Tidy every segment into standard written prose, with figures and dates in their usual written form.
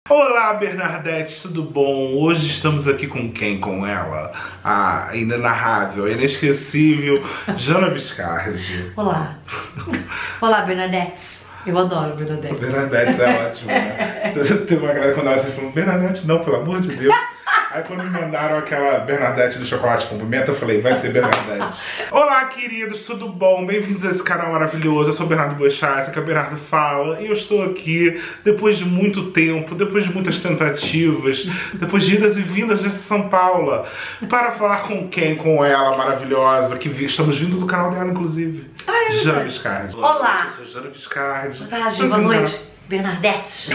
Olá, Bernadette, tudo bom? Hoje estamos aqui com quem? Com ela, a inenarrável, a inesquecível Jana Viscardi. Olá. Olá, Bernadette. Eu adoro Bernadette. Bernadette é ótimo, né? Teve uma galera quando ela falou, Bernadette não, pelo amor de Deus. Aí quando me mandaram aquela Bernadette do chocolate com pimenta, eu falei, vai ser Bernadette. Olá, queridos, tudo bom? Bem-vindos a esse canal maravilhoso. Eu sou o Bernardo Boechat, esse aqui é o Bernardo Fala. E eu estou aqui, depois de muito tempo, depois de muitas tentativas, depois de idas e vindas dessa São Paulo, para falar com quem? Com ela, maravilhosa, que estamos vindo do canal dela, inclusive. Jana Viscardi. Olá. Eu sou Jana Viscardi. Boa noite, Bernadette.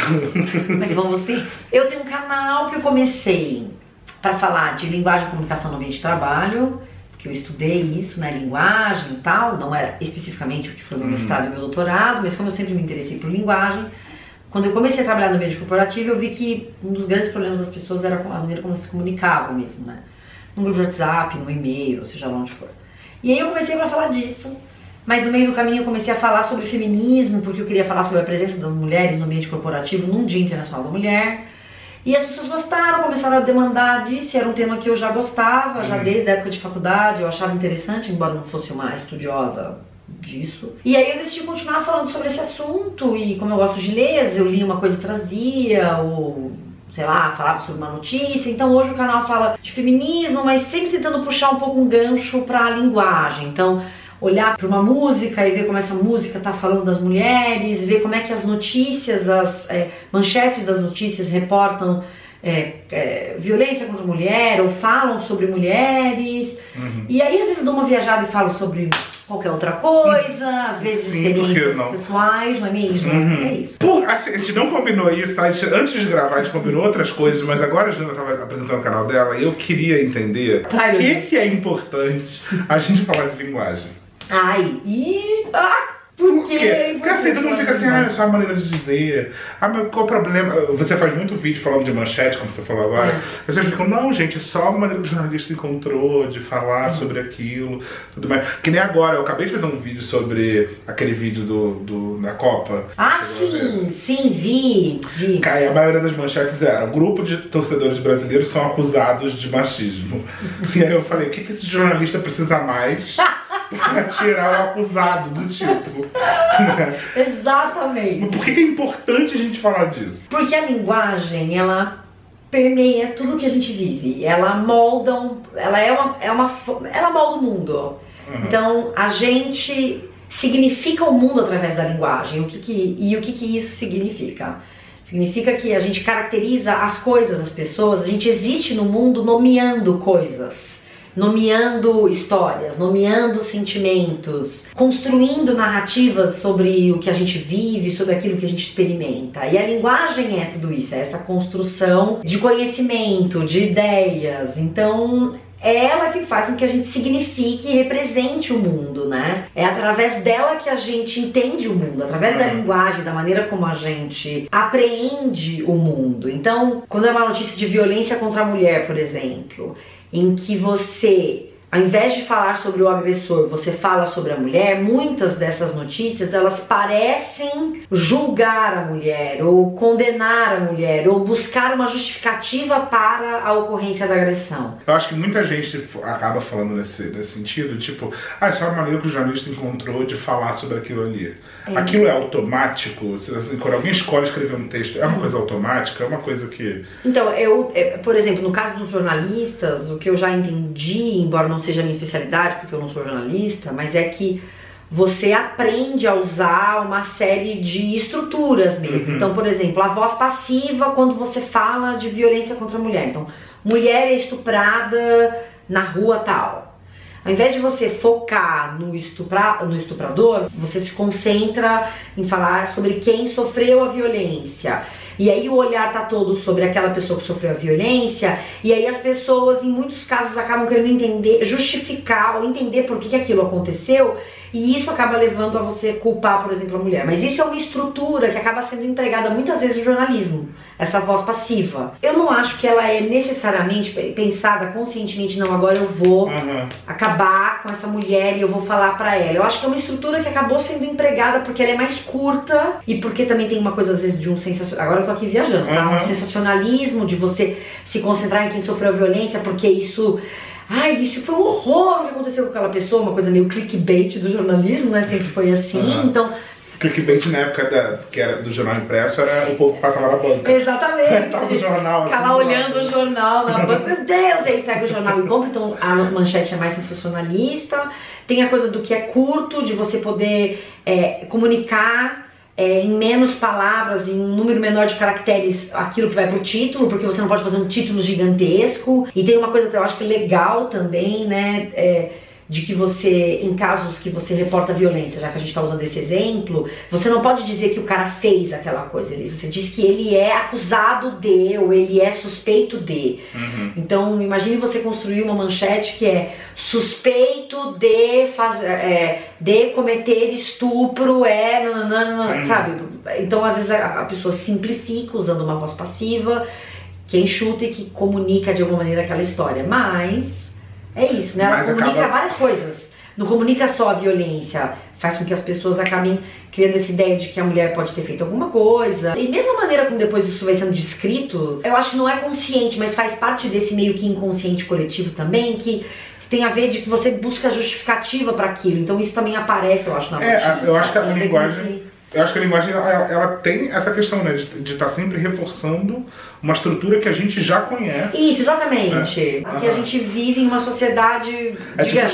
Como é que vão vocês? Eu tenho um canal que eu comecei para falar de linguagem e comunicação no ambiente de trabalho, que eu estudei isso, né, linguagem e tal, não era especificamente o que foi meu mestrado e meu doutorado, mas como eu sempre me interessei por linguagem, quando eu comecei a trabalhar no ambiente corporativo, eu vi que um dos grandes problemas das pessoas era a maneira como elas se comunicavam mesmo, né, no grupo de WhatsApp, no e-mail, ou seja lá onde for. E aí eu comecei para falar disso, mas no meio do caminho eu comecei a falar sobre feminismo, porque eu queria falar sobre a presença das mulheres no ambiente corporativo num Dia Internacional da Mulher. E as pessoas gostaram, começaram a demandar disso, era um tema que eu já gostava, já desde a época de faculdade, eu achava interessante, embora não fosse uma estudiosa disso. E aí eu decidi continuar falando sobre esse assunto, e como eu gosto de ler, eu li uma coisa e trazia, ou sei lá, falava sobre uma notícia. Então hoje o canal fala de feminismo, mas sempre tentando puxar um pouco um gancho para a linguagem. Então olhar para uma música e ver como essa música está falando das mulheres, ver como é que as notícias, as manchetes das notícias reportam violência contra a mulher ou falam sobre mulheres. E aí às vezes dou uma viajada e falo sobre qualquer outra coisa, às vezes experiências pessoais, não é mesmo? É isso. Pô, assim, a gente não combinou isso, tá? Antes de gravar a gente combinou outras coisas, mas agora a Jana estava apresentando o canal dela e eu queria entender por que é importante a gente falar de linguagem. Por quê? Porque assim, todo mundo fica assim, é só a maneira de dizer. Mas qual o problema? Você faz muito vídeo falando de manchete, como você falou agora. Você fica, não, gente, é só a maneira que o jornalista encontrou de falar sobre aquilo, tudo mais. Que nem agora, eu acabei de fazer um vídeo sobre aquele vídeo da Copa. Sim, vi. E a maioria das manchetes era: o grupo de torcedores brasileiros são acusados de machismo. E aí eu falei, o que esse jornalista precisa mais pra tirar o acusado do título? Exatamente. Por que é importante a gente falar disso? Porque a linguagem, ela permeia tudo que a gente vive. Ela molda, ela molda o mundo. Então a gente significa o mundo através da linguagem. O que isso significa? Significa que a gente caracteriza as coisas, as pessoas. A gente existe no mundo nomeando coisas, nomeando histórias, nomeando sentimentos, construindo narrativas sobre o que a gente vive, sobre aquilo que a gente experimenta. E a linguagem é tudo isso, é essa construção de conhecimento, de ideias. Então é ela que faz com que a gente signifique e represente o mundo, né? É através dela que a gente entende o mundo, através da linguagem, da maneira como a gente apreende o mundo. Então, quando é uma notícia de violência contra a mulher, por exemplo, em que você, ao invés de falar sobre o agressor, você fala sobre a mulher, muitas dessas notícias, elas parecem julgar a mulher, ou condenar a mulher, ou buscar uma justificativa para a ocorrência da agressão. Eu acho que muita gente acaba falando nesse sentido, tipo, é só a maneira que o jornalista encontrou de falar sobre aquilo ali. Aquilo é automático? Assim, quando alguém escolhe escrever um texto, é uma coisa automática? É uma coisa que... Então, por exemplo, no caso dos jornalistas, o que eu já entendi, embora não seja a minha especialidade, porque eu não sou jornalista, mas é que você aprende a usar uma série de estruturas mesmo. Então, por exemplo, a voz passiva quando você fala de violência contra a mulher. Então, mulher é estuprada na rua tal. Ao invés de você focar no estuprador, você se concentra em falar sobre quem sofreu a violência. E aí o olhar tá todo sobre aquela pessoa que sofreu a violência, e aí as pessoas, em muitos casos, acabam querendo entender, justificar ou entender por que aquilo aconteceu, e isso acaba levando a você culpar, por exemplo, a mulher. Mas isso é uma estrutura que acaba sendo entregada muitas vezes no jornalismo. essa voz passiva. Eu não acho que ela é necessariamente pensada conscientemente, não, agora eu vou acabar com essa mulher e eu vou falar pra ela. Eu acho que é uma estrutura que acabou sendo empregada porque ela é mais curta e porque também tem uma coisa, às vezes, de um sensacionalismo. Agora eu tô aqui viajando, tá? Um sensacionalismo de você se concentrar em quem sofreu violência, porque isso... Ai, isso foi um horror o que aconteceu com aquela pessoa, uma coisa meio clickbait do jornalismo, né? Sempre foi assim, então... Clickbait na época que era do jornal impresso era o povo que passava na banca. Exatamente. Tava no jornal. Ficar lá olhando o jornal na banca. Meu Deus! Aí pega o jornal e compra. Então a manchete é mais sensacionalista. Tem a coisa do que é curto, de você poder comunicar em menos palavras, em um número menor de caracteres, aquilo que vai pro título, porque você não pode fazer um título gigantesco. E tem uma coisa que eu acho que é legal também, né? De que você, em casos que você reporta violência, já que a gente está usando esse exemplo, você não pode dizer que o cara fez aquela coisa, você diz que ele é acusado de, ou ele é suspeito de. Então, imagine você construir uma manchete que é suspeito de cometer estupro, sabe? Então, às vezes, a pessoa simplifica usando uma voz passiva, que enxuta e que comunica de alguma maneira aquela história, mas... É isso, né? Ela comunica várias coisas. Não comunica só a violência. Faz com que as pessoas acabem criando essa ideia de que a mulher pode ter feito alguma coisa. E mesmo a maneira como depois isso vai sendo descrito, eu acho que não é consciente, mas faz parte desse meio que inconsciente coletivo também, que tem a ver de que você busca justificativa para aquilo. Então isso também aparece, eu acho, na notícia. Eu acho que a linguagem... Eu acho que a linguagem, ela tem essa questão, né, de estar sempre reforçando uma estrutura que a gente já conhece. Isso, exatamente. Porque a gente vive em uma sociedade, digamos...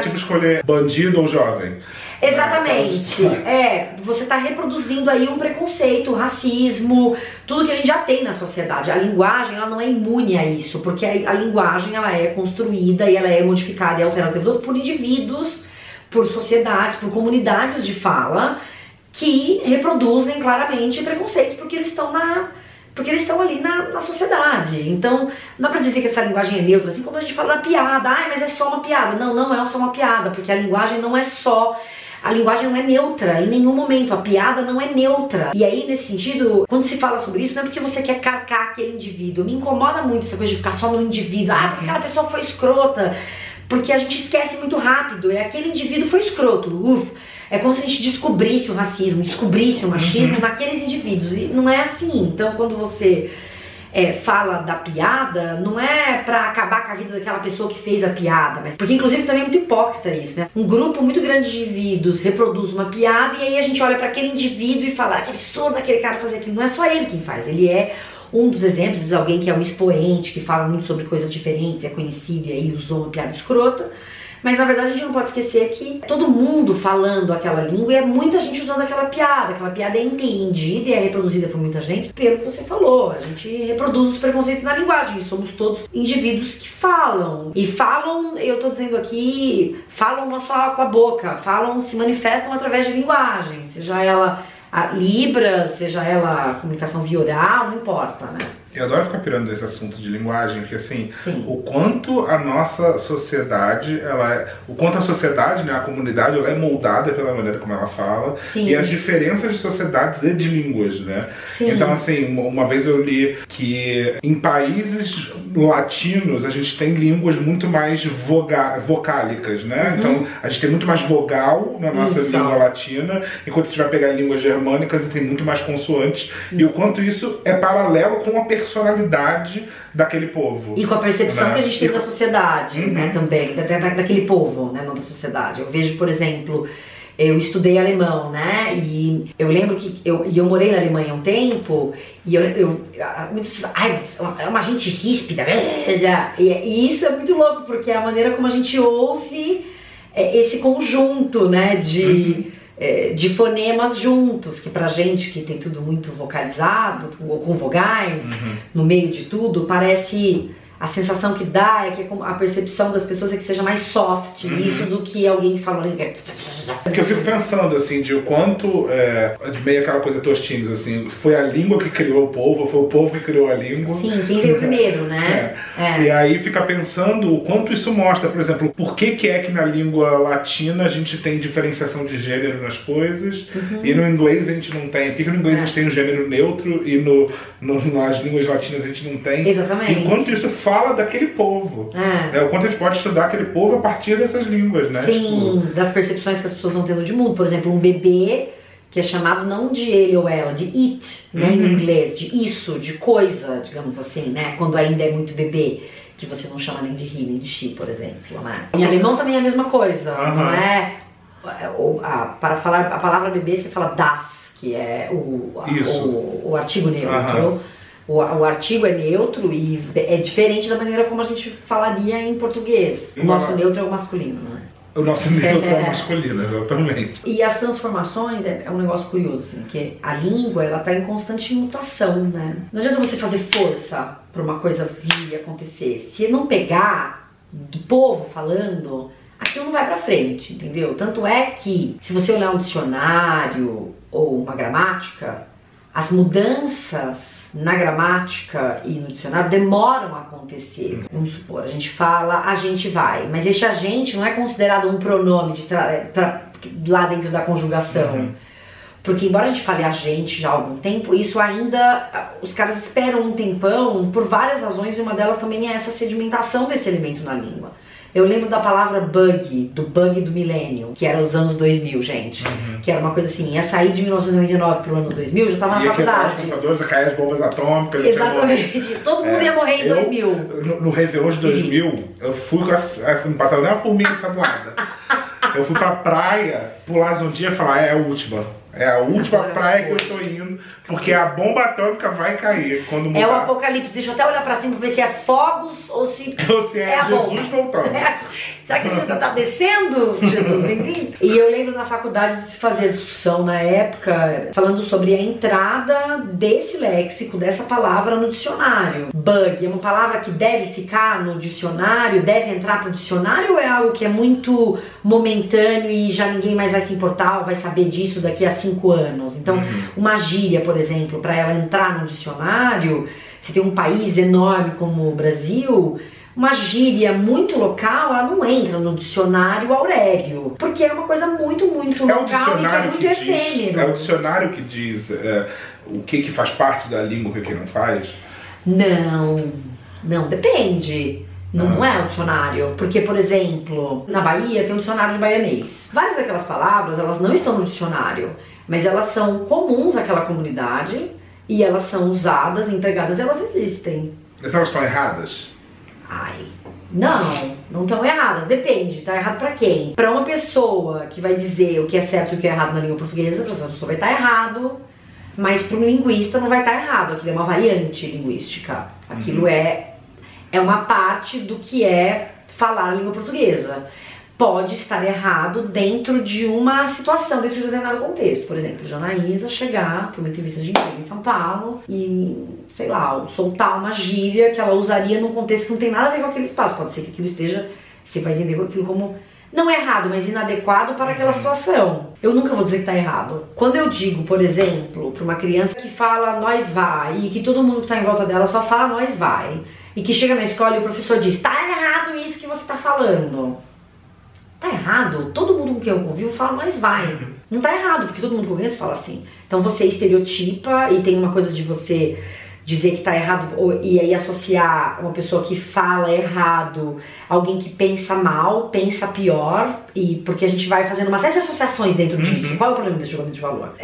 tipo escolher bandido ou jovem. Exatamente. Você está reproduzindo aí um preconceito, racismo, tudo que a gente já tem na sociedade. A linguagem, ela não é imune a isso, porque a linguagem, ela é construída e ela é modificada e alterada o tempo todo por indivíduos, por sociedades, por comunidades de fala, que reproduzem claramente preconceitos porque eles estão ali na sociedade. Então, não dá pra dizer que essa linguagem é neutra, assim como a gente fala da piada. Ai, mas é só uma piada. Não, não é só uma piada, porque a linguagem não é só... A linguagem não é neutra em nenhum momento, a piada não é neutra. E aí, nesse sentido, quando se fala sobre isso, não é porque você quer carcar aquele indivíduo. Me incomoda muito essa coisa de ficar só no indivíduo. Ah, porque aquela pessoa foi escrota. Porque a gente esquece muito rápido. Aquele indivíduo foi escroto. É como se a gente descobrisse o racismo, descobrisse o machismo naqueles indivíduos. E não é assim. Então, quando você fala da piada, não é pra acabar com a vida daquela pessoa que fez a piada, mas porque inclusive também é muito hipócrita isso, né? Um grupo muito grande de indivíduos reproduz uma piada e aí a gente olha pra aquele indivíduo e fala, que absurdo aquele cara fazer aquilo. Não é só ele quem faz, ele é um dos exemplos, alguém que é um expoente, que fala muito sobre coisas diferentes, é conhecido e aí usou uma piada escrota. Mas na verdade a gente não pode esquecer que todo mundo falando aquela língua e é muita gente usando aquela piada é entendida e é reproduzida por muita gente pelo que você falou. A gente reproduz os preconceitos na linguagem, somos todos indivíduos que falam. E falam, eu tô dizendo aqui, falam não só com a boca, falam, se manifestam através de linguagem, seja ela a Libras, seja ela a comunicação via oral, não importa, né? Eu adoro ficar pirando nesse assunto de linguagem, porque assim, Sim. o quanto a nossa sociedade, né, a comunidade, ela é moldada pela maneira como ela fala. Sim. E as diferenças de sociedades e de línguas, né? Sim. Então assim, uma vez eu li que em países latinos a gente tem línguas muito mais vocálicas, né? Então a gente tem muito mais vogal na nossa língua latina, enquanto a gente vai pegar línguas germânicas e tem muito mais consoantes. E o quanto isso é paralelo com a personalidade daquele povo. E com a percepção, né, que a gente tem da sociedade, né, também, daquele povo, né, não da sociedade. Eu vejo, por exemplo, eu estudei alemão, né, e eu lembro que eu morei na Alemanha um tempo, e muitos dizem, ai, mas é uma gente ríspida, e isso é muito louco, porque é a maneira como a gente ouve esse conjunto, né, de fonemas juntos, que pra gente que tem tudo muito vocalizado, com vogais, no meio de tudo, parece a sensação que dá é que a percepção das pessoas é que seja mais soft, isso do que alguém falando. Porque eu fico pensando, assim, de o quanto, meio aquela coisa Tostines, assim, foi a língua que criou o povo, foi o povo que criou a língua. Sim, quem veio primeiro, né? E aí fica pensando o quanto isso mostra, por exemplo, por que é que na língua latina a gente tem diferenciação de gênero nas coisas, e no inglês a gente não tem. Por que no inglês a gente tem um gênero neutro e nas línguas latinas a gente não tem? Exatamente. E o quanto isso fala daquele povo. O quanto a gente pode estudar aquele povo a partir dessas línguas, né? Sim, das percepções que as pessoas vão tendo de mundo. Por exemplo, um bebê que é chamado não de ele ou ela, de it, né, em inglês, de isso, de coisa, digamos assim, né? Quando ainda é muito bebê, que você não chama nem de he, nem de she, por exemplo, né? Em alemão também é a mesma coisa, não é? Para falar a palavra bebê, você fala das, que é o artigo neutro. O artigo é neutro e é diferente da maneira como a gente falaria em português. O nosso neutro é o masculino, né? O nosso neutro é o masculino, exatamente. E as transformações é um negócio curioso, assim, porque a língua, ela tá em constante mutação, né? Não adianta você fazer força pra uma coisa vir e acontecer. Se não pegar do povo falando, aquilo não vai pra frente, entendeu? Tanto é que, se você olhar um dicionário ou uma gramática, as mudanças na gramática e no dicionário demoram a acontecer. Vamos supor, a gente fala a gente vai, mas esse a gente não é considerado um pronome lá dentro da conjugação. Porque embora a gente fale a gente já há algum tempo, isso ainda, os caras esperam um tempão por várias razões, e uma delas também é essa sedimentação desse elemento na língua. Eu lembro da palavra bug do milênio, que era os anos 2000, gente. Que era uma coisa assim, ia sair de 1999 pro ano 2000, já tava na faculdade. Os computadores, ia cair as bombas atômicas. Exatamente. Todo mundo ia morrer em 2000. No Réveillon de 2000, eu fui com não passava nem uma formiga ensaboada. Eu fui pra praia, pular um dia e falar, é a última. É a última praia que eu tô indo, porque a bomba atômica vai cair quando mudar. É o apocalipse. Deixa eu até olhar pra cima pra ver se é fogos ou se é Jesus voltando. Será que já tá descendo? Jesus bem-vindo. E eu lembro na faculdade de se fazer discussão na época, falando sobre a entrada desse léxico, dessa palavra no dicionário. Bug é uma palavra que deve ficar no dicionário, deve entrar pro dicionário, ou é algo que é muito momentâneo e já ninguém mais vai se importar ou vai saber disso daqui a 5 anos? Então, uma gíria, por exemplo, para ela entrar no dicionário, você tem um país enorme como o Brasil, uma gíria muito local, ela não entra no dicionário Aurélio, porque é uma coisa muito local e que é muito efêmero. É o dicionário que diz o que faz parte da língua e o que não faz? Não, depende. Não é o dicionário, porque, por exemplo, na Bahia tem um dicionário de baianês. Várias daquelas palavras, elas não estão no dicionário, mas elas são comuns àquela comunidade e elas são usadas, empregadas, elas existem. Mas elas estão erradas? Não estão erradas, depende, tá errado pra quem? Pra uma pessoa que vai dizer o que é certo e o que é errado na língua portuguesa, essa pessoa vai estar errado, mas para um linguista não vai estar errado, aquilo é uma variante linguística, aquilo é uma parte do que é falar a língua portuguesa. Pode estar errado dentro de uma situação, dentro de um determinado contexto. Por exemplo, Janaísa chegar para uma entrevista de emprego em São Paulo e, sei lá, soltar uma gíria que ela usaria num contexto que não tem nada a ver com aquele espaço. Pode ser que aquilo esteja, você vai entender aquilo como, não é errado, mas inadequado para aquela situação. Eu nunca vou dizer que está errado. Quando eu digo, por exemplo, para uma criança que fala nós vai, e que todo mundo que está em volta dela só fala nós vai, e que chega na escola e o professor diz, tá errado isso que você está falando. Tá errado? Todo mundo com quem eu convivo fala, mas vai. Não tá errado, porque todo mundo que eu conheço fala assim. Então você estereotipa e tem uma coisa de você dizer que tá errado e aí associar uma pessoa que fala errado, alguém que pensa mal, pensa pior, e porque a gente vai fazendo uma série de associações dentro disso. Qual é o problema desse jogamento de valor?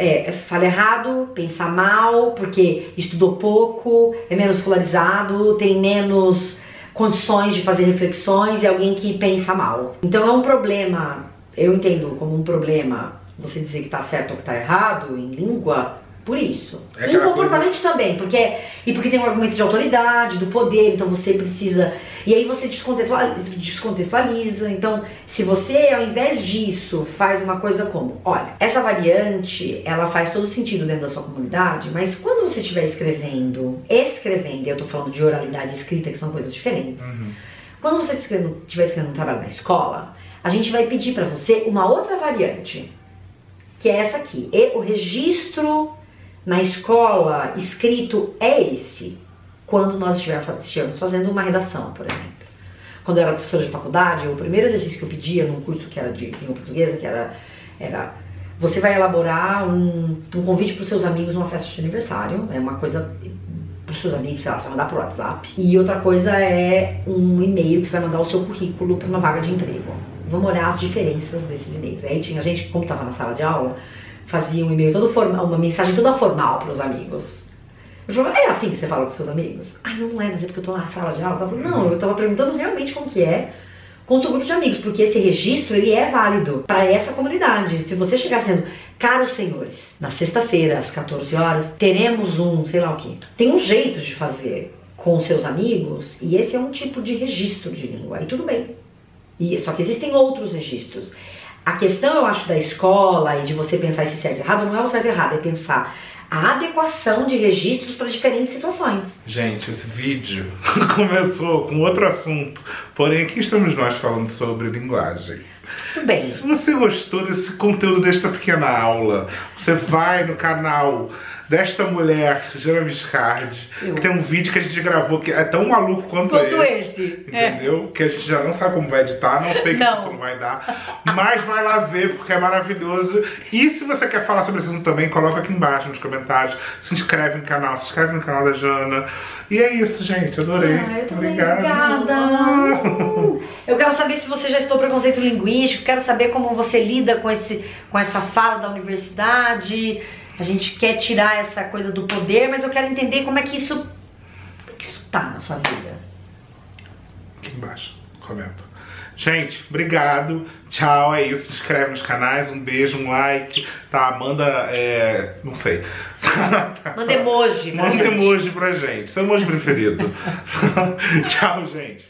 Fala errado, pensa mal, porque estudou pouco, é menos escolarizado, tem menos condições de fazer reflexões, e alguém que pensa mal. Então é um problema, eu entendo como um problema você dizer que tá certo ou que tá errado em língua, Por isso. É E comportamentos também, porque tem um argumento de autoridade, do poder, então você precisa... E aí você descontextualiza. Então, se você, ao invés disso, faz uma coisa como... Olha, essa variante, ela faz todo sentido dentro da sua comunidade, mas quando você estiver escrevendo, eu tô falando de oralidade e escrita, que são coisas diferentes. Quando você estiver escrevendo um trabalho na escola, a gente vai pedir pra você uma outra variante, que é essa aqui. E o registro na escola escrito é esse, quando nós estivermos fazendo uma redação, por exemplo. Quando eu era professora de faculdade, o primeiro exercício que eu pedia num curso que era de língua portuguesa, que era você vai elaborar um convite para os seus amigos numa festa de aniversário, é uma coisa para os seus amigos, sei lá, você vai mandar por WhatsApp. E outra coisa é um e-mail que você vai mandar o seu currículo para uma vaga de emprego. Vamos olhar as diferenças desses e-mails. Aí tinha gente que, como estava na sala de aula, fazia um e-mail todo formal, uma mensagem toda formal para os amigos. Eu falava, é assim que você fala com seus amigos? Ah, não é, mas é porque eu tô na sala de aula. Eu tava, não, eu tava perguntando realmente como que é com o seu grupo de amigos, porque esse registro, ele é válido para essa comunidade. Se você chegar sendo, caros senhores, na sexta-feira, às 14 horas, teremos um, sei lá o quê. Tem um jeito de fazer com os seus amigos, e esse é um tipo de registro de língua, e tudo bem. Só que existem outros registros. A questão, eu acho, da escola e de você pensar esse certo e errado, não é o certo e errado, é pensar a adequação de registros para diferentes situações. Gente, esse vídeo começou com outro assunto, porém aqui estamos nós falando sobre linguagem. Tudo bem. Se você gostou desse conteúdo, desta pequena aula, você vai no canal desta mulher, Jana Viscardi, que tem um vídeo que a gente gravou que é tão maluco quanto esse. Entendeu? Que a gente já não sabe como vai editar, não sei que título vai dar, mas vai lá ver porque é maravilhoso. E se você quer falar sobre esse assunto também, coloca aqui embaixo nos comentários, se inscreve no canal, se inscreve no canal da Jana. E é isso, gente, adorei. Eu também, obrigada. Eu quero saber se você já estudou preconceito linguístico, quero saber como você lida com essa fala da universidade. A gente quer tirar essa coisa do poder, mas eu quero entender como é que isso tá na sua vida. Aqui embaixo, comenta. Gente, obrigado, tchau, é isso, se inscreve nos canais, um beijo, um like, tá, manda, não sei. Manda emoji pra gente. Manda emoji pra gente, seu emoji preferido. Tchau, gente.